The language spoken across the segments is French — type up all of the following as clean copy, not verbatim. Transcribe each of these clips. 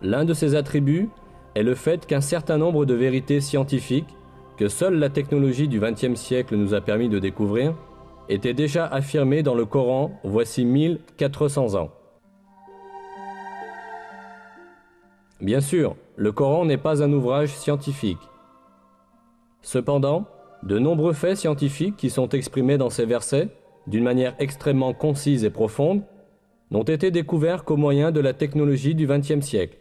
L'un de ses attributs est le fait qu'un certain nombre de vérités scientifiques, que seule la technologie du XXe siècle nous a permis de découvrir, étaient déjà affirmées dans le Coran voici 1400 ans. Bien sûr, le Coran n'est pas un ouvrage scientifique. Cependant, de nombreux faits scientifiques qui sont exprimés dans ces versets, d'une manière extrêmement concise et profonde, n'ont été découverts qu'au moyen de la technologie du XXe siècle.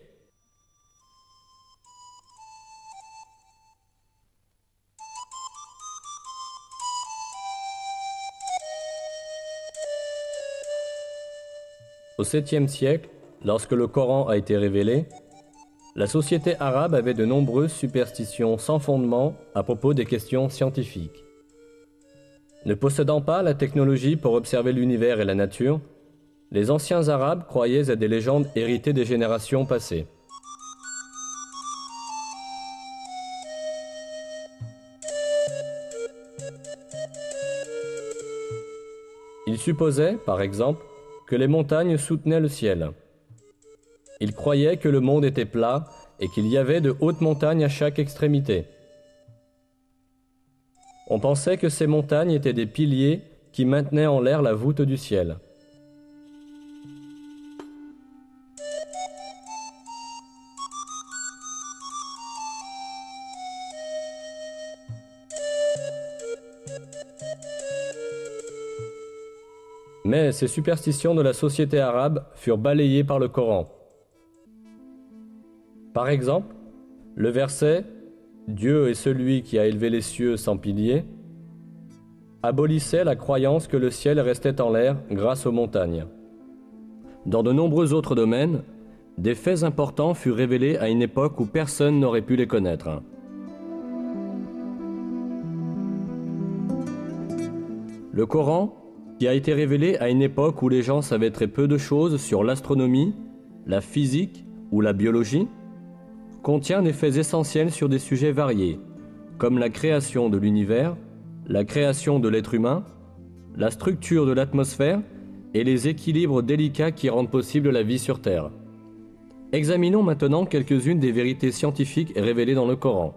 Au 7e siècle, lorsque le Coran a été révélé, la société arabe avait de nombreuses superstitions sans fondement à propos des questions scientifiques. Ne possédant pas la technologie pour observer l'univers et la nature, les anciens Arabes croyaient à des légendes héritées des générations passées. Ils supposaient, par exemple, que les montagnes soutenaient le ciel. Ils croyaient que le monde était plat et qu'il y avait de hautes montagnes à chaque extrémité. On pensait que ces montagnes étaient des piliers qui maintenaient en l'air la voûte du ciel. Mais ces superstitions de la société arabe furent balayées par le Coran. Par exemple, le verset « Dieu est celui qui a élevé les cieux sans piliers » abolissait la croyance que le ciel restait en l'air grâce aux montagnes. Dans de nombreux autres domaines, des faits importants furent révélés à une époque où personne n'aurait pu les connaître. Le Coran, qui a été révélé à une époque où les gens savaient très peu de choses sur l'astronomie, la physique ou la biologie, contient des faits essentiels sur des sujets variés, comme la création de l'univers, la création de l'être humain, la structure de l'atmosphère et les équilibres délicats qui rendent possible la vie sur Terre. Examinons maintenant quelques-unes des vérités scientifiques révélées dans le Coran.